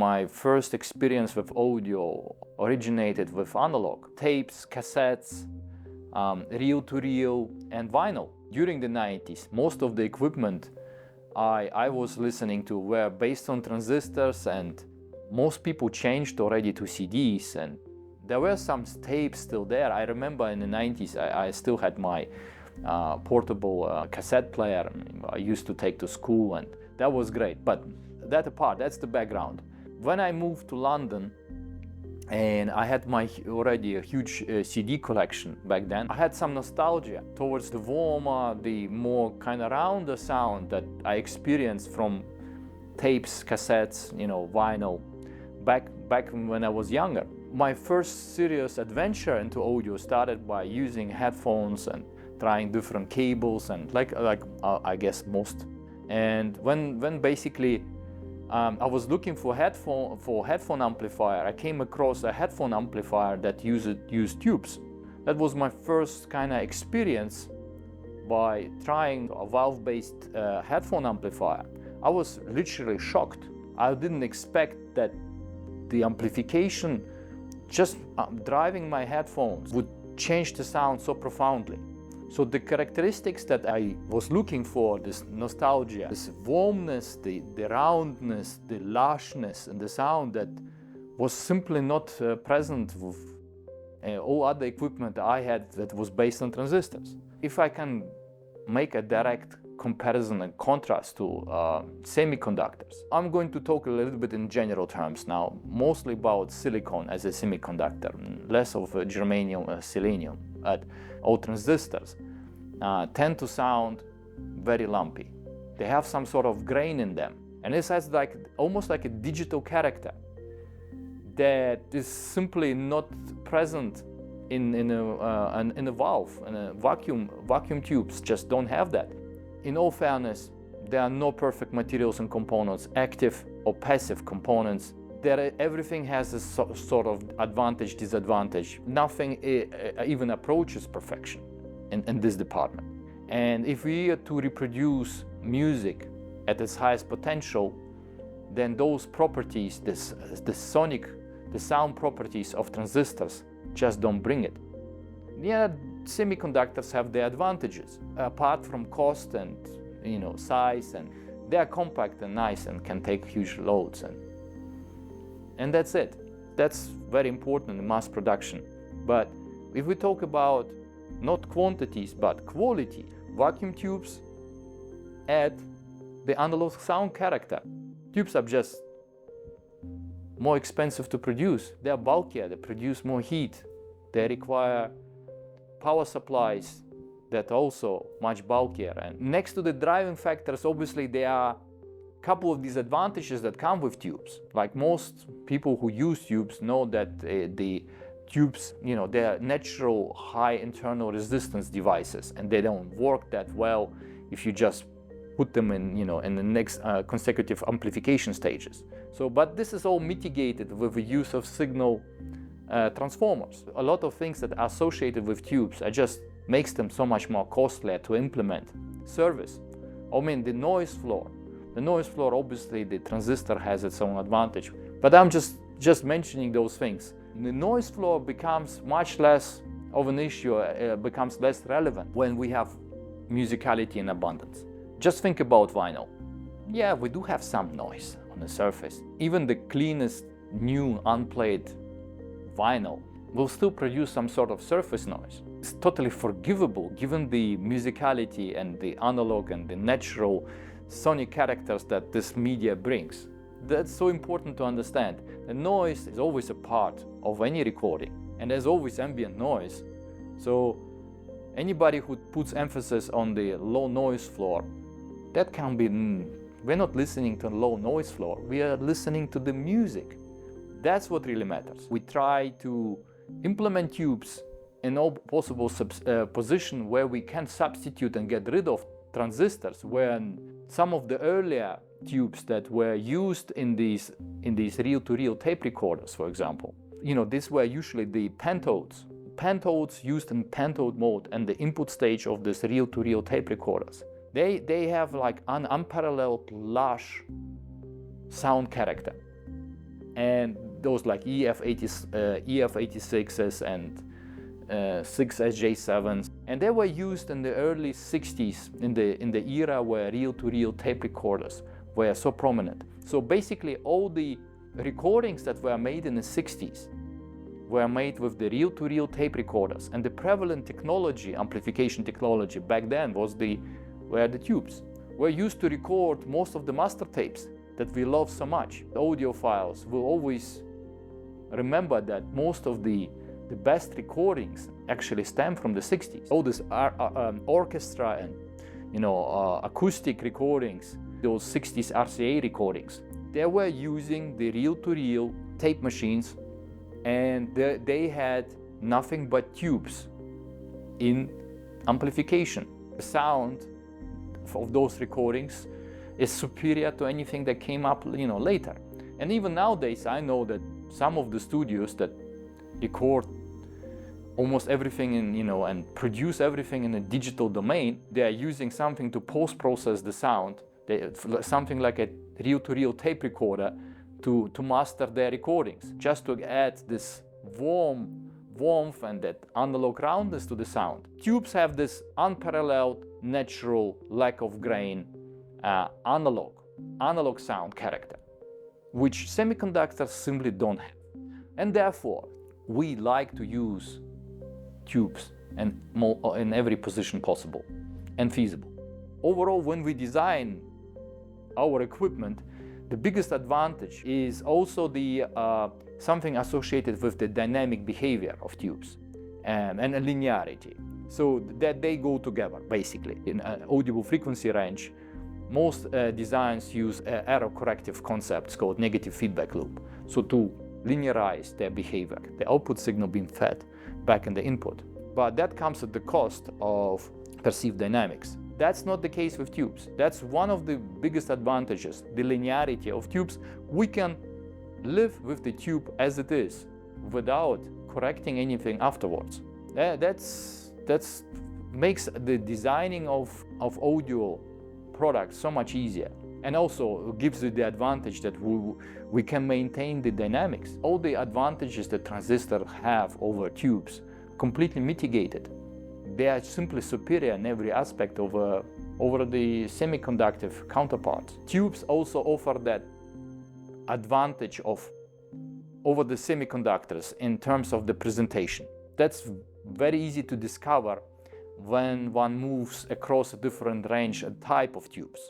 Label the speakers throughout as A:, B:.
A: My first experience with audio originated with analog, tapes, cassettes, reel-to-reel and vinyl. During the 90s, most of the equipment I was listening to were based on transistors, and most people changed already to CDs, and there were some tapes still there. I remember in the 90s I still had my portable cassette player I used to take to school, and that was great. But that apart, that's the background. When I moved to London and I had already a huge CD collection back then, I had some nostalgia towards the warmer, the more kind of rounder sound that I experienced from tapes, cassettes, vinyl, back when I was younger. My first serious adventure into audio started by using headphones and trying different cables, and like I guess most. And when basically I was looking for headphone amplifier, I came across a headphone amplifier that used tubes. That was my first kind of experience by trying a valve-based headphone amplifier. I was literally shocked. I didn't expect that the amplification, just driving my headphones, would change the sound so profoundly. So the characteristics that I was looking for, this nostalgia, this warmness, the roundness, the lushness in the sound, that was simply not present with all other equipment I had that was based on transistors. If I can make a direct comparison and contrast to semiconductors, I'm going to talk a little bit in general terms now, mostly about silicon as a semiconductor, less of germanium or selenium. All transistors tend to sound very lumpy. They have some sort of grain in them, and this has almost like a digital character that is simply not present in a valve, in a vacuum tubes just don't have that. In all fairness, there are no perfect materials and components, active or passive components. Everything has a sort of advantage, disadvantage. Nothing even approaches perfection in this department. And if we are to reproduce music at its highest potential, then those properties, the sound properties of transistors just don't bring it. Yeah, semiconductors have their advantages, apart from cost and size, and they are compact and nice and can take huge loads, and that's it. That's very important in mass production. But if we talk about not quantities but quality, vacuum tubes add the analog sound character. Tubes are just more expensive to produce. They are bulkier, they produce more heat, they require power supplies that are also much bulkier. And next to the driving factors, obviously there are a couple of disadvantages that come with tubes. Like most people who use tubes know that the tubes, they are natural high internal resistance devices, and they don't work that well if you just put them in the next consecutive amplification stages. But this is all mitigated with the use of signal transformers. A lot of things that are associated with tubes just makes them so much more costly to implement. Service, the noise floor. The noise floor, obviously the transistor has its own advantage, but I'm just mentioning those things. The noise floor becomes much less of an issue, becomes less relevant when we have musicality in abundance. Just think about vinyl. Yeah, we do have some noise on the surface. Even the cleanest new unplayed vinyl will still produce some sort of surface noise. It's totally forgivable given the musicality and the analog and the natural sonic characters that this media brings. That's so important to understand. The noise is always a part of any recording, and there's always ambient noise. So anybody who puts emphasis on the low noise floor, that can be, we're not listening to a low noise floor, we are listening to the music. That's what really matters. We try to implement tubes in all possible positions where we can substitute and get rid of transistors, when some of the earlier tubes that were used in these reel-to-reel tape recorders, for example, these were usually the pentodes. Pentodes used in pentode mode and the input stage of this reel-to-reel tape recorders. They have like an unparalleled lush sound character. those like EF86s and 6SJ7s, and they were used in the early 60s in the era where reel-to-reel tape recorders were so prominent. So basically all the recordings that were made in the 60s were made with the reel-to-reel tape recorders, and the prevalent technology, amplification technology back then were the tubes. Were used to record most of the master tapes that we love so much. The audiophiles will always remember that most of the best recordings actually stem from the 60s. All this orchestra and acoustic recordings, those 60s RCA recordings, they were using the reel-to-reel tape machines, and they had nothing but tubes in amplification. The sound of those recordings is superior to anything that came up later. And even nowadays, I know that some of the studios that record almost everything and produce everything in a digital domain, they are using something to post-process the sound, something like a reel-to-reel tape recorder to master their recordings, just to add this warmth and that analog roundness to the sound. Tubes have this unparalleled, natural, lack of grain, analog sound character, which semiconductors simply don't have. And therefore, we like to use tubes in every position possible and feasible. Overall, when we design our equipment, the biggest advantage is also the something associated with the dynamic behavior of tubes and a linearity. So that they go together, basically. In audible frequency range, most designs use error corrective concepts called negative feedback loop. So to linearize their behavior, the output signal being fed back in the input. But that comes at the cost of perceived dynamics. That's not the case with tubes. That's one of the biggest advantages, the linearity of tubes. We can live with the tube as it is without correcting anything afterwards. That makes the designing of audio products so much easier, and also gives you the advantage that we can maintain the dynamics. All the advantages that transistors have over tubes completely mitigated. They are simply superior in every aspect over the semiconductor counterparts. Tubes also offer that advantage over the semiconductors in terms of the presentation. That's very easy to discover when one moves across a different range and type of tubes.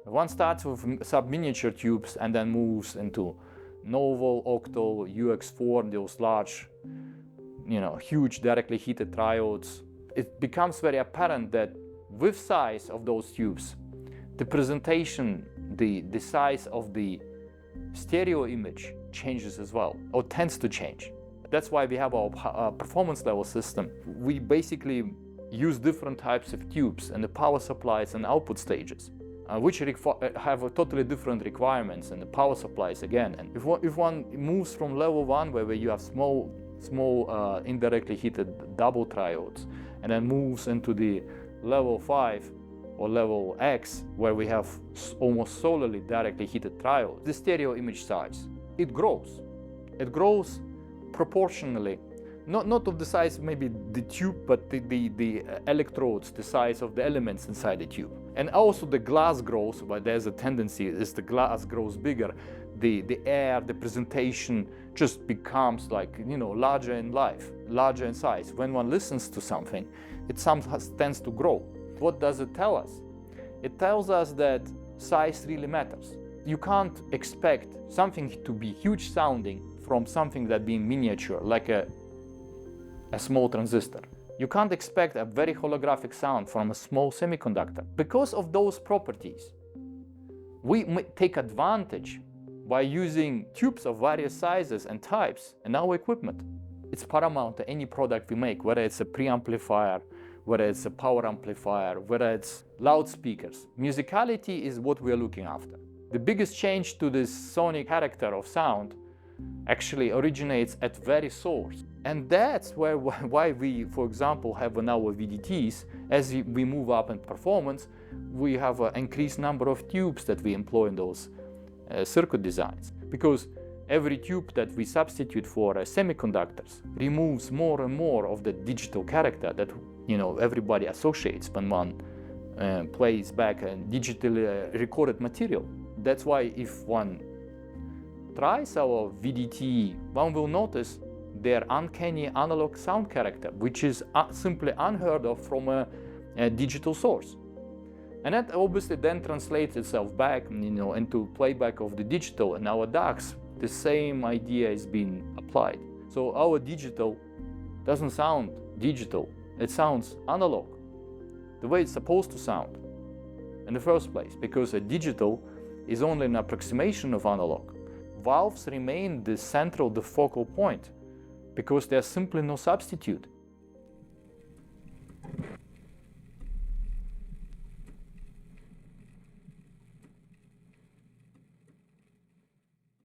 A: One starts with sub-miniature tubes and then moves into novel, octal, UX4, those large, huge directly heated triodes. It becomes very apparent that with size of those tubes, the presentation, the size of the stereo image changes as well, or tends to change. That's why we have our performance level system. We basically use different types of tubes and the power supplies and output stages, which have totally different requirements, and the power supplies again. And if one moves from level 1, where you have small indirectly heated double triodes, and then moves into the level 5 or level X, where we have almost solely directly heated triodes, the stereo image size, it grows. It grows proportionally, not of the size maybe the tube, but the electrodes, the size of the elements inside the tube. And also the glass grows, but there's a tendency, as the glass grows bigger, the air, the presentation just becomes like, larger in life, larger in size. When one listens to something, it sometimes tends to grow. What does it tell us? It tells us that size really matters. You can't expect something to be huge sounding from something that being miniature, like a small transistor. You can't expect a very holographic sound from a small semiconductor. Because of those properties, we take advantage by using tubes of various sizes and types in our equipment. It's paramount to any product we make, whether it's a preamplifier, whether it's a power amplifier, whether it's loudspeakers. Musicality is what we're looking after. The biggest change to this sonic character of sound actually originates at very source. And that's why we, for example, have in our VDTs, as we move up in performance, we have an increased number of tubes that we employ in those circuit designs. Because Every tube that we substitute for semiconductors removes more and more of the digital character that everybody associates when one plays back a digitally recorded material. That's why if one tries our VDT, one will notice their uncanny analog sound character, which is simply unheard of from a digital source. And that obviously then translates itself back into playback of the digital and our DACs. The same idea is being applied. So our digital doesn't sound digital, it sounds analog, the way it's supposed to sound in the first place, because a digital is only an approximation of analog. Valves remain the central, the focal point, because there's simply no substitute.